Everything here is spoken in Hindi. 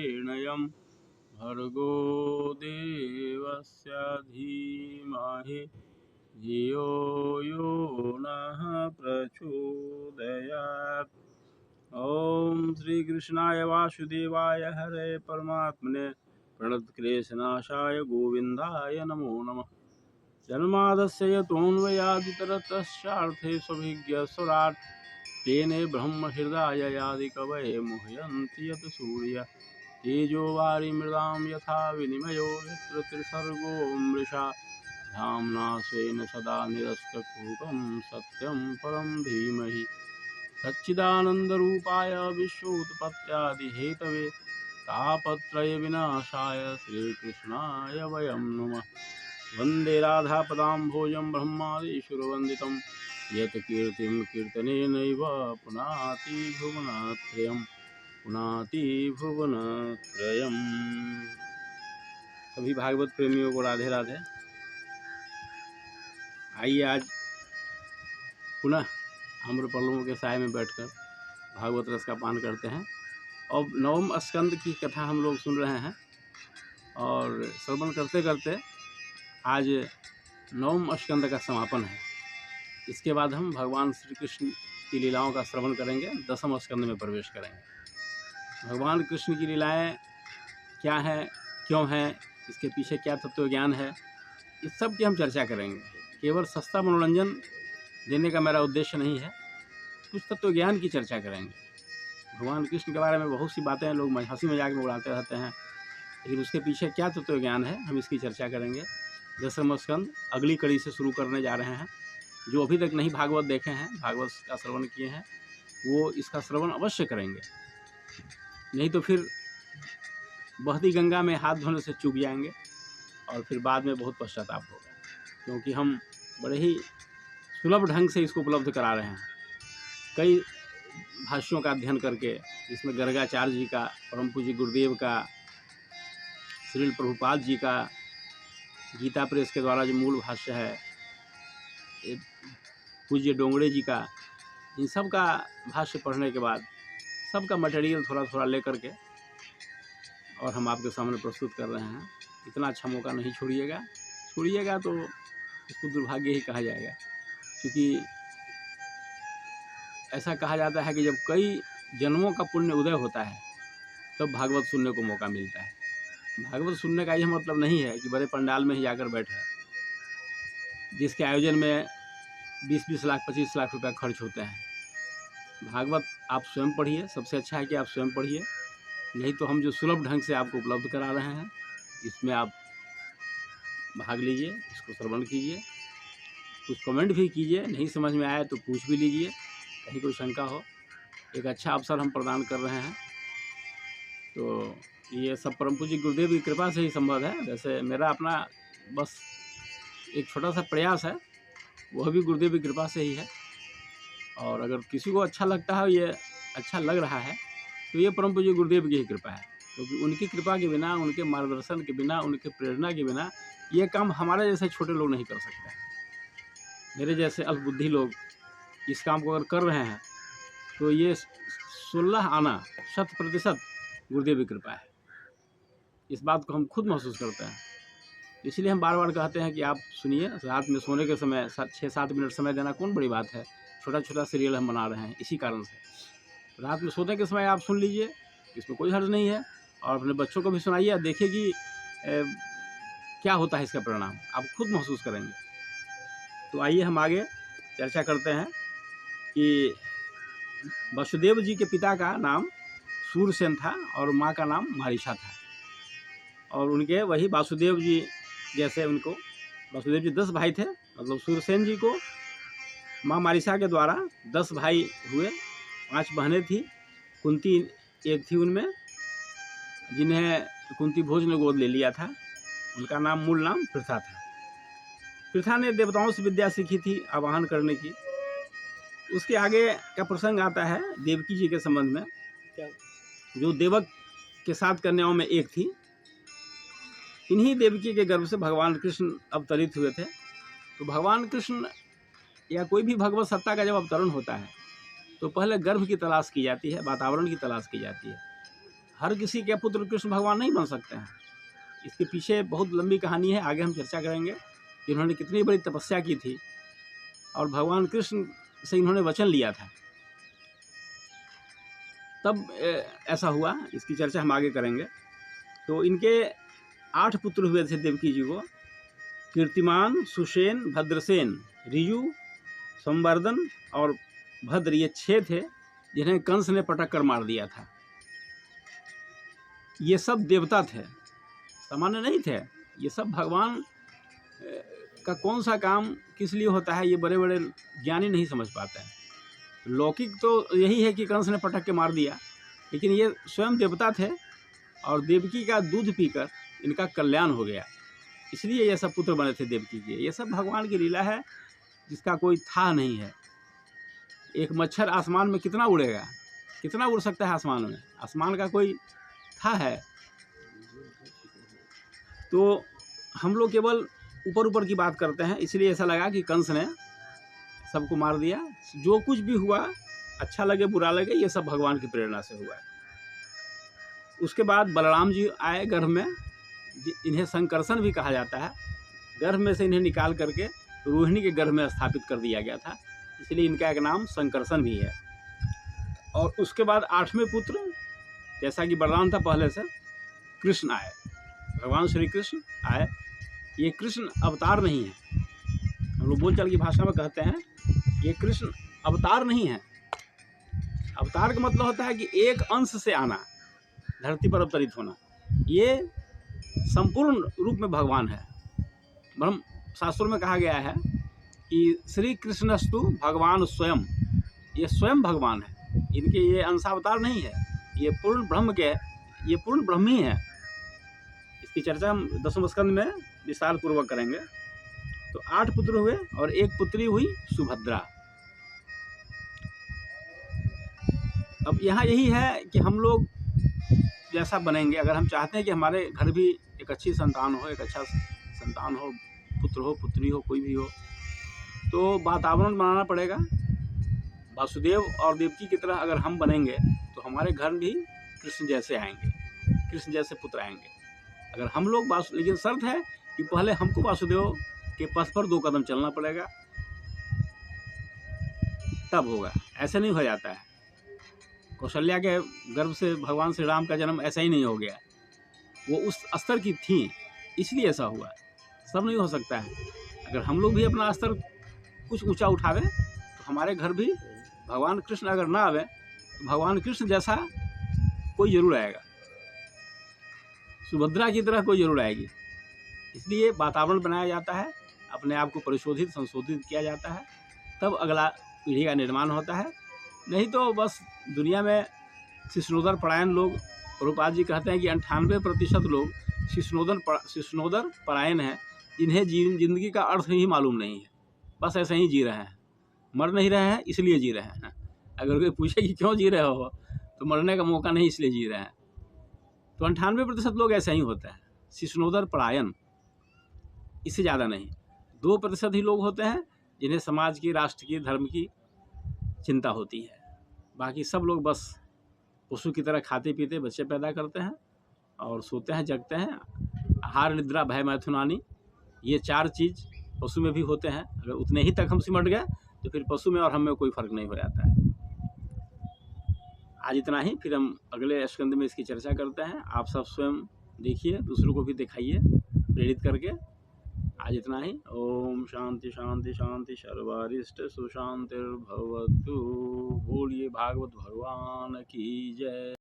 प्रेरणयं भर्गो देवस्य धीमहि धियो यो नः प्रचोदयात्। ओम श्री कृष्णाय वासुदेवाय हरे परमात्मने प्रणतक्लेशनाशाय गोविंदाय नमो नमः। जन्मादस्य यतोऽन्वयादितरतश्चार्थे स्वभिज्ञस्वराट् तेने ब्रह्महृदाययादिकवये मुह्यन्ति यत् सूर्यः तेजो वारिमृदां यथा विनिमयो यत्र त्रिसर्गो मृषा धाम्ना स्वेन सदा निरस्तकुहकं सत्यं परं धीमहि सच्चिदानन्दरूपाय विश्वोत्पत्त्यादिहेतवे तापत्रयविनाशाय श्रीकृष्णाय वयं नमः। वन्दे राधापदाम्भोजं ब्रह्मादिशुरवन्दितं यत् कीर्तिं कीर्तनेनैव पुनाति भुवनत्रयम् पुनाति भुवनत्रयम्। सभी भागवत प्रेमियों को राधे राधे। आइए आज पुनः आम्रपल्लवों के साय में बैठकर भागवत रस का पान करते हैं। और नवम स्कंद की कथा हम लोग सुन रहे हैं और श्रवण करते करते आज नवम स्कंद का समापन है। इसके बाद हम भगवान श्री कृष्ण की लीलाओं का श्रवण करेंगे, दसम स्कंद में प्रवेश करेंगे। भगवान कृष्ण की लीलाएं क्या हैं, क्यों हैं, इसके पीछे क्या तत्व ज्ञान है, इस सब की हम चर्चा करेंगे। केवल सस्ता मनोरंजन देने का मेरा उद्देश्य नहीं है, कुछ तत्व ज्ञान की चर्चा करेंगे। भगवान कृष्ण के बारे में बहुत सी बातें लोग हंसी मजाक में उड़ाते रहते हैं, लेकिन उसके पीछे क्या तत्व ज्ञान है, हम इसकी चर्चा करेंगे। दसम स्कंद अगली कड़ी से शुरू करने जा रहे हैं। जो अभी तक नहीं भागवत देखे हैं, भागवत का श्रवण किए हैं, वो इसका श्रवण अवश्य करेंगे, नहीं तो फिर बहती गंगा में हाथ धोने से चूक जाएंगे और फिर बाद में बहुत पश्चाताप होगा, क्योंकि हम बड़े ही सुलभ ढंग से इसको उपलब्ध करा रहे हैं। कई भाष्यों का अध्ययन करके, इसमें गर्गाचार्य जी का, परम पूज्य गुरुदेव का, श्रील प्रभुपाद जी का, गीता प्रेस के द्वारा जो मूल भाष्य है, पूज्य डोंगरे जी का, इन सब का भाष्य पढ़ने के बाद सबका मटेरियल थोड़ा थोड़ा लेकर के और हम आपके सामने प्रस्तुत कर रहे हैं। इतना अच्छा मौका नहीं छोड़िएगा तो इसको दुर्भाग्य ही कहा जाएगा, क्योंकि ऐसा कहा जाता है कि जब कई जन्मों का पुण्य उदय होता है तब भागवत सुनने को मौका मिलता है। भागवत सुनने का यह मतलब नहीं है कि बड़े पंडाल में ही जाकर बैठे, जिसके आयोजन में 20-20 लाख 25 लाख रुपया खर्च होते हैं। भागवत आप स्वयं पढ़िए, सबसे अच्छा है कि आप स्वयं पढ़िए, नहीं तो हम जो सुलभ ढंग से आपको उपलब्ध करा रहे हैं इसमें आप भाग लीजिए, इसको श्रवण कीजिए, कुछ कमेंट भी कीजिए, नहीं समझ में आए तो पूछ भी लीजिए, कहीं कोई शंका हो। एक अच्छा अवसर हम प्रदान कर रहे हैं, तो ये सब परम पूज्य गुरुदेव की कृपा से ही संभव है। वैसे मेरा अपना बस एक छोटा सा प्रयास है, वह भी गुरुदेव की कृपा से ही है। और अगर किसी को अच्छा लगता है, ये अच्छा लग रहा है, तो ये परम पूज्य गुरुदेव की ही कृपा है, क्योंकि उनकी कृपा के बिना, उनके मार्गदर्शन के बिना, उनके प्रेरणा के बिना ये काम हमारे जैसे छोटे लोग नहीं कर सकते। मेरे जैसे अल्पबुद्धि लोग इस काम को अगर कर रहे हैं तो ये 16 आना 100% गुरुदेव की कृपा है। इस बात को हम खुद महसूस करते हैं, इसलिए हम बार बार कहते हैं कि आप सुनिए। रात में सोने के समय 6-7 मिनट समय देना कौन बड़ी बात है, छोटा छोटा सीरियल हम बना रहे हैं इसी कारण से। रात में सोने के समय आप सुन लीजिए, इसमें कोई हर्ज नहीं है, और अपने बच्चों को भी सुनाइए, देखिए कि क्या होता है, इसका परिणाम आप खुद महसूस करेंगे। तो आइए हम आगे चर्चा करते हैं कि वसुदेव जी के पिता का नाम सूरसेन था और माँ का नाम मारीसा था, और उनके वही वासुदेव जी जैसे उनको, वासुदेव जी 10 भाई थे, मतलब सूरसेन जी को माँ मारीसा के द्वारा 10 भाई हुए, 5 बहनें थी। कुंती एक थी उनमें, जिन्हें कुंती भोज ने गोद ले लिया था। उनका नाम, मूल नाम पृथा था। पृथा ने देवताओं से विद्या सीखी थी आवाहन करने की। उसके आगे का प्रसंग आता है देवकी जी के संबंध में, जो देवक के 7 कन्याओं में एक थी। इन्हीं देवकी के गर्भ से भगवान कृष्ण अवतरित हुए थे। तो भगवान कृष्ण या कोई भी भगवत सत्ता का जब अवतरण होता है तो पहले गर्भ की तलाश की जाती है, वातावरण की तलाश की जाती है। हर किसी के पुत्र कृष्ण भगवान नहीं बन सकते हैं। इसके पीछे बहुत लंबी कहानी है, आगे हम चर्चा करेंगे कि इन्होंने कितनी बड़ी तपस्या की थी और भगवान कृष्ण से इन्होंने वचन लिया था, तब ऐसा हुआ। इसकी चर्चा हम आगे करेंगे। तो इनके 8 पुत्र हुए थे देवकी जी को, कीर्तिमान, सुषेण, भद्रसेन, ऋजु, संवर्धन और भद्र, ये 6 थे जिन्हें कंस ने पटक कर मार दिया था। ये सब देवता थे, सामान्य नहीं थे। ये सब भगवान का कौन सा काम किस लिए होता है, ये बड़े बड़े ज्ञानी नहीं समझ पाते हैं। लौकिक तो यही है कि कंस ने पटक के मार दिया, लेकिन ये स्वयं देवता थे और देवकी का दूध पीकर इनका कल्याण हो गया, इसलिए ये सब पुत्र बने थे देवकी के। ये सब भगवान की लीला है जिसका कोई था नहीं है। एक मच्छर आसमान में कितना उड़ेगा, कितना उड़ सकता है आसमान में, आसमान का कोई था है। तो हम लोग केवल ऊपर ऊपर की बात करते हैं, इसलिए ऐसा लगा कि कंस ने सबको मार दिया। जो कुछ भी हुआ, अच्छा लगे बुरा लगे, ये सब भगवान की प्रेरणा से हुआ है। उसके बाद बलराम जी आए गर्भ में, इन्हें संकर्षण भी कहा जाता है। गर्भ में से इन्हें निकाल करके रोहिणी के गर्भ में स्थापित कर दिया गया था, इसलिए इनका एक नाम संकर्षण भी है। और उसके बाद 8वें पुत्र, जैसा कि बलराम था पहले से, कृष्ण आए, भगवान श्री कृष्ण आए। ये कृष्ण अवतार नहीं है, हम लोग बोलचाल की भाषा में कहते हैं ये कृष्ण अवतार नहीं है। अवतार का मतलब होता है कि एक अंश से आना, धरती पर अवतरित होना। ये संपूर्ण रूप में भगवान है। ब्रह्म शास्त्रों में कहा गया है कि श्री कृष्णस्तु भगवान स्वयं, ये स्वयं भगवान है, इनके ये अंशावतार नहीं है, ये पूर्ण ब्रह्म के, ये पूर्ण ब्रह्म ही है। इसकी चर्चा हम 10वें स्कंद में विस्तार पूर्वक करेंगे। तो 8 पुत्र हुए और एक पुत्री हुई सुभद्रा। अब यहाँ यही है कि हम लोग जैसा बनेंगे, अगर हम चाहते हैं कि हमारे घर भी एक अच्छी संतान हो, एक अच्छा संतान हो, पुत्र हो, पुत्री हो, कोई भी हो, तो वातावरण बनाना पड़ेगा। वासुदेव और देवकी की तरह अगर हम बनेंगे तो हमारे घर भी कृष्ण जैसे आएंगे, कृष्ण जैसे पुत्र आएंगे। अगर हम लोग लेकिन शर्त है कि पहले हमको वासुदेव के पथ पर 2 कदम चलना पड़ेगा, तब होगा। ऐसे नहीं हो जाता है। कौशल्या के गर्भ से भगवान श्री राम का जन्म ऐसा ही नहीं हो गया, वो उस स्तर की थी, इसलिए ऐसा हुआ। सब नहीं हो सकता है। अगर हम लोग भी अपना स्तर कुछ ऊंचा उठावे तो हमारे घर भी भगवान कृष्ण अगर ना आवे तो भगवान कृष्ण जैसा कोई जरूर आएगा, सुभद्रा की तरह कोई जरूर आएगी। इसलिए वातावरण बनाया जाता है, अपने आप को परिशोधित संशोधित किया जाता है, तब अगला पीढ़ी का निर्माण होता है। नहीं तो बस दुनिया में शिष्णोदर परायण लोग, प्रभुपाद जी कहते हैं कि 98% लोग शिष्णोदर परायण हैं, इन्हें जिंदगी का अर्थ ही मालूम नहीं है, बस ऐसे ही जी रहे हैं, मर नहीं रहे हैं इसलिए जी रहे हैं। अगर कोई पूछे कि क्यों जी रहे हो, तो मरने का मौका नहीं इसलिए जी रहे हैं। तो 98% लोग ऐसे ही होते हैं, शिष्णोदर परायण, इससे ज़्यादा नहीं। 2% ही लोग होते हैं जिन्हें समाज की, राष्ट्र की, धर्म की चिंता होती है। बाकी सब लोग बस पशु की तरह खाते पीते बच्चे पैदा करते हैं और सोते हैं, जगते हैं। आहार निद्रा भय मैथुनानी, ये 4 चीज़ पशु में भी होते हैं। अगर उतने ही तक हम सिमट गए तो फिर पशु में और हम में कोई फर्क नहीं हो जाता है। आज इतना ही, फिर हम अगले स्कंद में इसकी चर्चा करते हैं। आप सब स्वयं देखिए, दूसरों को भी दिखाइए प्रेरित करके। आज इतना ही। ओम शांति शांति शांति, सर्वारिष्ट सुशांतिर्भवतु। बोलिए भागवत भगवान की जय।